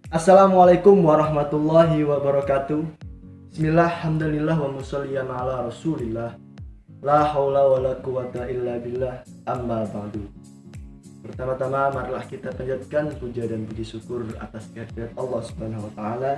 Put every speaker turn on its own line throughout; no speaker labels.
Assalamualaikum warahmatullahi wabarakatuh. Bismillah, alhamdulillah wa musalliyan ala rasulillah. La haula wa la quwata illa billah, amma ba'du. Pertama-tama marilah kita panjatkan puja dan puji syukur atas kehadirat Allah Subhanahu wa taala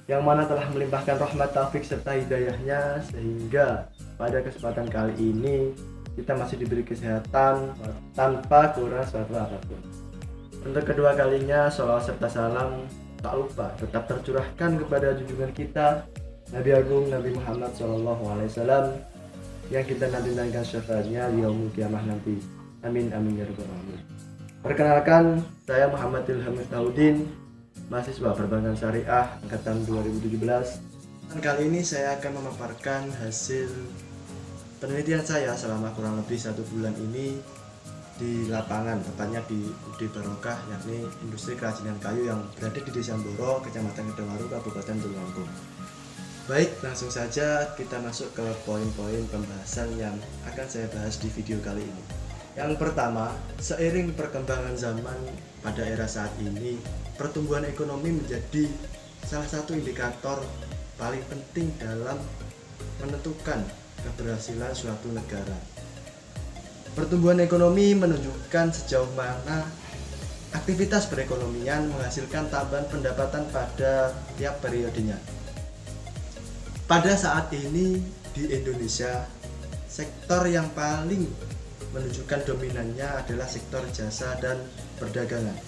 yang mana telah melimpahkan rahmat, taufik serta hidayahnya sehingga pada kesempatan kali ini kita masih diberi kesehatan tanpa kurang suatu apapun. Untuk kedua kalinya, sholawat serta salam tak lupa tetap tercurahkan kepada junjungan kita Nabi Agung Nabi Muhammad SAW yang kita nanti-nantikan syafaatnya di yaumul kiamah nanti. Amin amin ya rabbal alamin. Perkenalkan, saya Muhammad Ilham Miftahudin, mahasiswa Perbankan Syariah angkatan 2017. Dan kali ini saya akan memaparkan hasil penelitian saya selama kurang lebih 1 bulan ini di lapangan, tepatnya di UD Barokah, yakni industri kerajinan kayu yang berada di Desa Mboro, Kecamatan Kedungwaru, Kabupaten Tulungagung. Baik, langsung saja kita masuk ke poin-poin pembahasan yang akan saya bahas di video kali ini. Yang pertama, seiring perkembangan zaman pada era saat ini, pertumbuhan ekonomi menjadi salah satu indikator paling penting dalam menentukan keberhasilan suatu negara. Pertumbuhan ekonomi menunjukkan sejauh mana aktivitas perekonomian menghasilkan tambahan pendapatan pada tiap periodenya. Pada saat ini di Indonesia, sektor yang paling menunjukkan dominannya adalah sektor jasa dan perdagangan.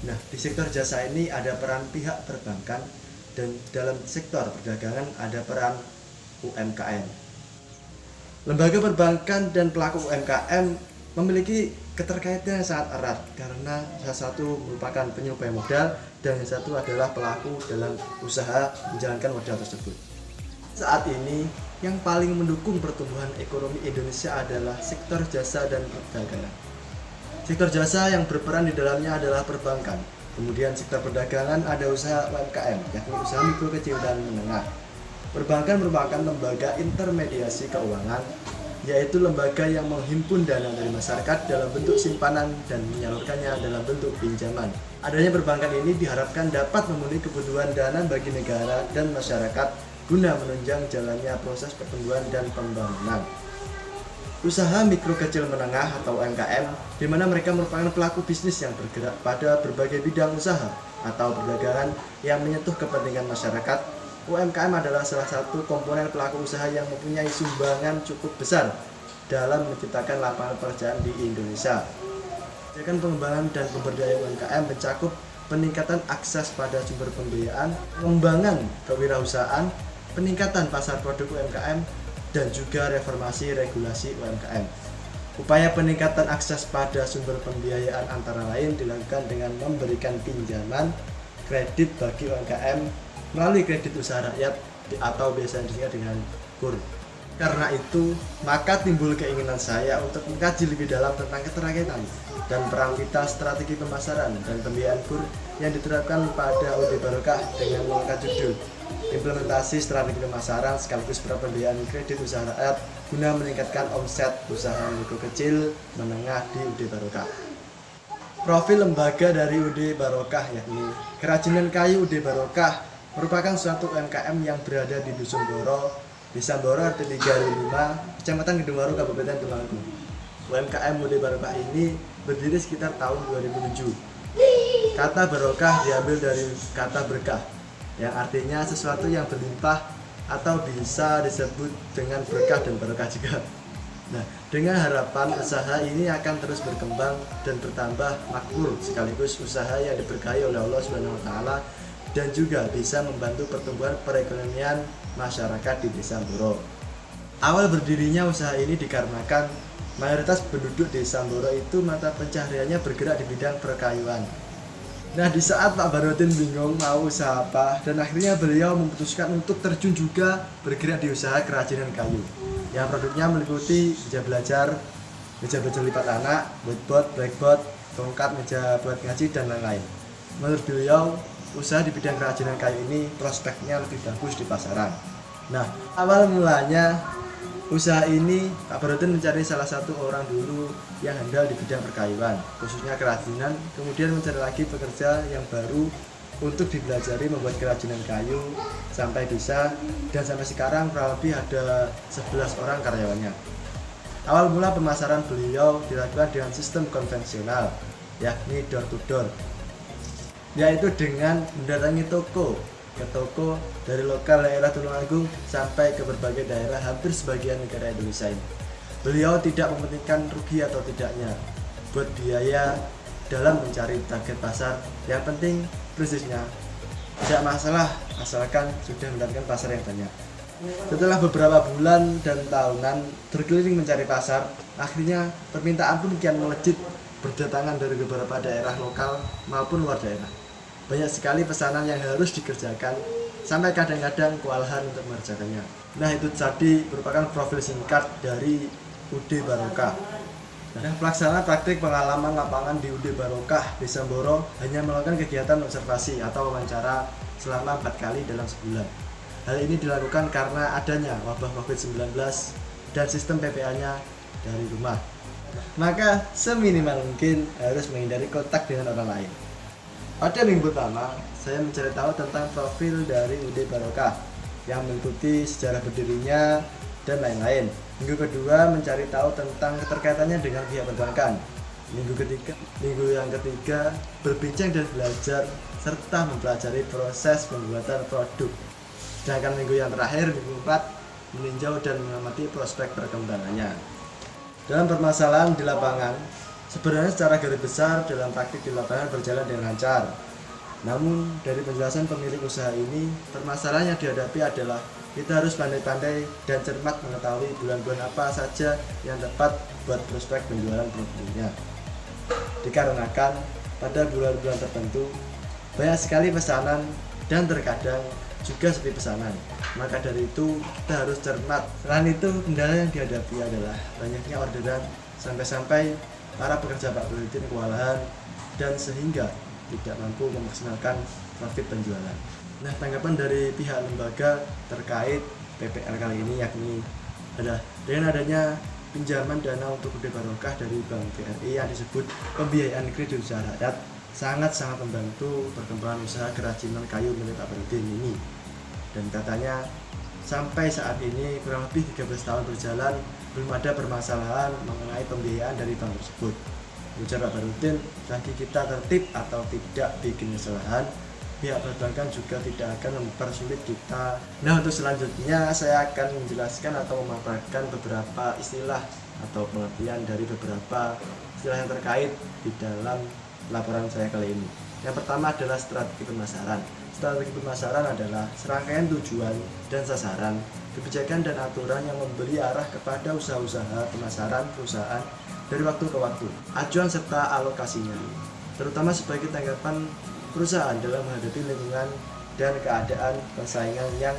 Nah, di sektor jasa ini ada peran pihak perbankan dan dalam sektor perdagangan ada peran UMKM. Lembaga perbankan dan pelaku UMKM memiliki keterkaitan yang sangat erat karena salah satu merupakan penyuplai modal dan yang satu adalah pelaku dalam usaha menjalankan modal tersebut. Saat ini yang paling mendukung pertumbuhan ekonomi Indonesia adalah sektor jasa dan perdagangan. Sektor jasa yang berperan di dalamnya adalah perbankan. Kemudian sektor perdagangan ada usaha UMKM, yakni usaha mikro, kecil, dan menengah. Perbankan merupakan lembaga intermediasi keuangan, yaitu lembaga yang menghimpun dana dari masyarakat dalam bentuk simpanan dan menyalurkannya dalam bentuk pinjaman. Adanya perbankan ini diharapkan dapat memenuhi kebutuhan dana bagi negara dan masyarakat guna menunjang jalannya proses pertumbuhan dan pembangunan. Usaha mikro, kecil, menengah atau UMKM, di mana mereka merupakan pelaku bisnis yang bergerak pada berbagai bidang usaha atau perdagangan yang menyentuh kepentingan masyarakat. UMKM adalah salah satu komponen pelaku usaha yang mempunyai sumbangan cukup besar dalam menciptakan lapangan pekerjaan di Indonesia. Kebijakan pengembangan dan pemberdayaan UMKM mencakup peningkatan akses pada sumber pembiayaan, pengembangan kewirausahaan, peningkatan pasar produk UMKM, dan juga reformasi regulasi UMKM. Upaya peningkatan akses pada sumber pembiayaan antara lain dilakukan dengan memberikan pinjaman kredit bagi UMKM melalui kredit usaha rakyat atau biasa disingkat dengan KUR. Karena itu, maka timbul keinginan saya untuk mengkaji lebih dalam tentang keterkaitan dan peran pita strategi pemasaran dan pembiayaan KUR yang diterapkan pada UD Barokah dengan mengangkat judul Implementasi Strategi Pemasaran sekaligus pembiayaan kredit usaha rakyat guna meningkatkan omset usaha mikro, kecil, menengah di UD Barokah. Profil lembaga dari UD Barokah yakni Kerajinan Kayu UD Barokah merupakan suatu UMKM yang berada di Dusun Boro, Desa Mboro RT 305, Kecamatan Kedungwaru, Kabupaten Tulungagung. UMKM UD Barokah ini berdiri sekitar tahun 2007. Kata barokah diambil dari kata berkah, yang artinya sesuatu yang berlimpah atau bisa disebut dengan berkah dan barokah juga. Nah, dengan harapan usaha ini akan terus berkembang dan bertambah makmur sekaligus usaha yang diberkahi oleh Allah Subhanahu wa taala dan juga bisa membantu pertumbuhan perekonomian masyarakat di Desa Mboro. Awal berdirinya usaha ini dikarenakan mayoritas penduduk Desa Mboro itu mata pencahariannya bergerak di bidang perkayuan. Nah, di saat Pak Barodin bingung mau usaha apa, dan akhirnya beliau memutuskan untuk terjun juga bergerak di usaha kerajinan kayu yang produknya meliputi meja belajar lipat anak, whiteboard, blackboard, tongkat, meja buat ngaji, dan lain-lain. Menurut beliau, usaha di bidang kerajinan kayu ini prospeknya lebih bagus di pasaran. Nah, awal mulanya usaha ini Pak Barodin mencari salah satu orang dulu yang handal di bidang perkayuan, khususnya kerajinan, kemudian mencari lagi pekerja yang baru untuk dipelajari membuat kerajinan kayu sampai bisa, dan sampai sekarang kurang lebih ada 11 orang karyawannya. Awal mula pemasaran beliau dilakukan dengan sistem konvensional, yakni door to door, yaitu dengan mendatangi toko ke toko dari lokal daerah Tulungagung sampai ke berbagai daerah hampir sebagian negara Indonesia ini. Beliau tidak mementingkan rugi atau tidaknya buat biaya dalam mencari target pasar. Yang penting presisnya tidak masalah asalkan sudah mendapatkan pasar yang banyak. Setelah beberapa bulan dan tahunan berkeliling mencari pasar, akhirnya permintaan pun kian melejit berdatangan dari beberapa daerah lokal maupun luar daerah. Banyak sekali pesanan yang harus dikerjakan, sampai kadang-kadang kewalahan untuk mengerjakannya. Nah, itu tadi merupakan profil singkat dari UD Barokah. Nah, pelaksana praktik pengalaman lapangan di UD Barokah Desa Mboro hanya melakukan kegiatan observasi atau wawancara selama 4 kali dalam sebulan. Hal ini dilakukan karena adanya wabah COVID-19 dan sistem PPA-nya dari rumah. Maka seminimal mungkin harus menghindari kontak dengan orang lain. Pada minggu pertama, saya mencari tahu tentang profil dari UD Barokah yang mengikuti sejarah berdirinya dan lain-lain. Minggu kedua mencari tahu tentang keterkaitannya dengan pihak perbankan. Minggu yang ketiga berbincang dan belajar serta mempelajari proses pembuatan produk. Sedangkan minggu yang terakhir, minggu 4, meninjau dan mengamati prospek perkembangannya. Dalam permasalahan di lapangan, sebenarnya secara garis besar dalam praktik di lapangan berjalan dengan lancar. Namun dari penjelasan pemilik usaha ini, permasalahan yang dihadapi adalah kita harus pandai-pandai dan cermat mengetahui bulan-bulan apa saja yang tepat buat prospek penjualan produknya. Dikarenakan pada bulan-bulan tertentu banyak sekali pesanan dan terkadang juga sepi pesanan. Maka dari itu kita harus cermat. Selain itu, kendala yang dihadapi adalah banyaknya orderan sampai-sampai para pekerja Pak Burhanuddin kewalahan dan sehingga tidak mampu memaksimalkan profit penjualan. Nah, tanggapan dari pihak lembaga terkait PPR kali ini yakni adalah dengan adanya pinjaman dana untuk UD Barokah dari Bank BRI yang disebut pembiayaan kredit usaha rakyat sangat-sangat membantu perkembangan usaha kerajinan kayu milik Pak Burhanuddin ini. Dan katanya sampai saat ini kurang lebih 13 tahun berjalan belum ada permasalahan mengenai pembiayaan dari bank tersebut. Ujar Pak Burhanuddin, selagi kita tertib atau tidak bikin kesalahan, pihak perbankan juga tidak akan mempersulit kita. Nah, untuk selanjutnya saya akan menjelaskan atau memaparkan beberapa istilah atau pengertian dari beberapa istilah yang terkait di dalam laporan saya kali ini. Yang pertama adalah strategi pemasaran. Strategi pemasaran adalah serangkaian tujuan dan sasaran, kebijakan dan aturan yang memberi arah kepada usaha-usaha pemasaran perusahaan dari waktu ke waktu, acuan serta alokasinya, terutama sebagai tanggapan perusahaan dalam menghadapi lingkungan dan keadaan persaingan yang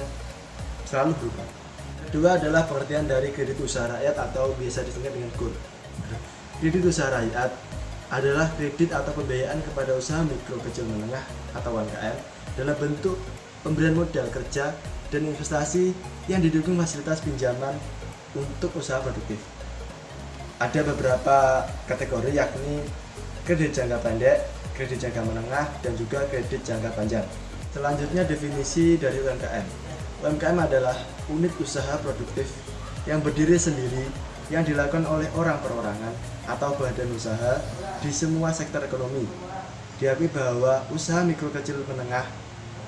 selalu berubah. Kedua adalah pengertian dari kredit usaha rakyat atau biasa disingkat dengan KUR. Kredit usaha rakyat adalah kredit atau pembiayaan kepada usaha mikro kecil menengah atau UMKM dalam bentuk pemberian modal kerja dan investasi yang didukung fasilitas pinjaman untuk usaha produktif. Ada beberapa kategori yakni kredit jangka pendek, kredit jangka menengah, dan juga kredit jangka panjang. Selanjutnya definisi dari UMKM. UMKM adalah unit usaha produktif yang berdiri sendiri yang dilakukan oleh orang perorangan atau badan usaha di semua sektor ekonomi. Diakui bahwa usaha mikro kecil menengah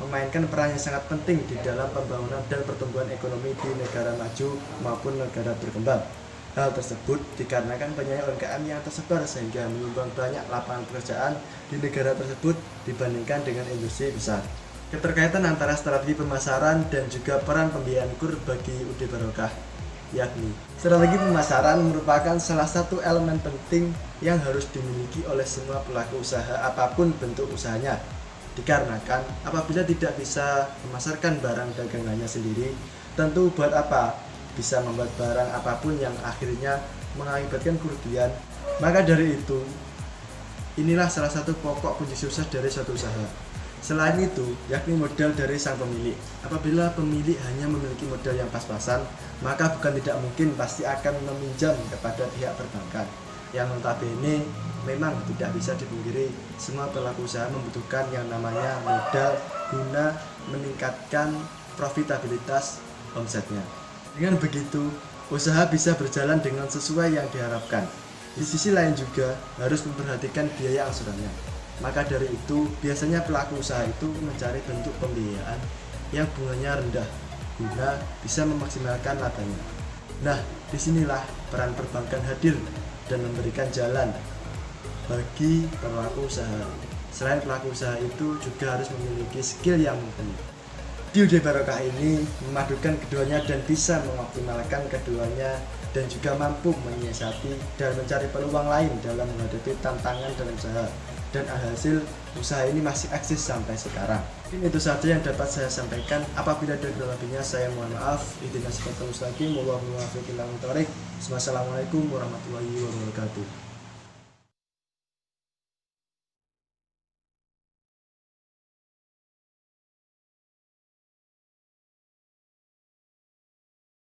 memainkan peran yang sangat penting di dalam pembangunan dan pertumbuhan ekonomi di negara maju maupun negara berkembang. Hal tersebut dikarenakan banyaknya UMKM yang tersebar sehingga menyumbang banyak lapangan pekerjaan di negara tersebut dibandingkan dengan industri besar. Keterkaitan antara strategi pemasaran dan juga peran pembiayaan KUR bagi UD Barokah, yakni strategi pemasaran merupakan salah satu elemen penting yang harus dimiliki oleh semua pelaku usaha apapun bentuk usahanya. Dikarenakan apabila tidak bisa memasarkan barang dagangannya sendiri, tentu buat apa bisa membuat barang apapun yang akhirnya mengakibatkan kerugian. Maka dari itu, inilah salah satu pokok kunci sukses dari suatu usaha. Selain itu, yakni modal dari sang pemilik. Apabila pemilik hanya memiliki modal yang pas-pasan, maka bukan tidak mungkin pasti akan meminjam kepada pihak perbankan. yang notabene memang tidak bisa dipungkiri semua pelaku usaha membutuhkan yang namanya modal guna meningkatkan profitabilitas omsetnya. Dengan begitu, usaha bisa berjalan dengan sesuai yang diharapkan. Di sisi lain juga harus memperhatikan biaya angsurannya. Maka dari itu, biasanya pelaku usaha itu mencari bentuk pembiayaan yang bunganya rendah guna bisa memaksimalkan labanya. Nah, disinilah peran perbankan hadir dan memberikan jalan bagi pelaku usaha. Selain pelaku usaha itu juga harus memiliki skill yang mumpuni. Di UD Barokah ini memadukan keduanya dan bisa mengoptimalkan keduanya dan juga mampu menyiasati dan mencari peluang lain dalam menghadapi tantangan dalam usaha. Dan alhasil usaha ini masih eksis sampai sekarang. Ini itu saja yang dapat saya sampaikan. Apabila ada kelebihnya saya mohon maaf. Ihdinas siratal mustaqim, wallahu muwaffiq ila aqwamit thoriq. Wassalamualaikum warahmatullahi wabarakatuh.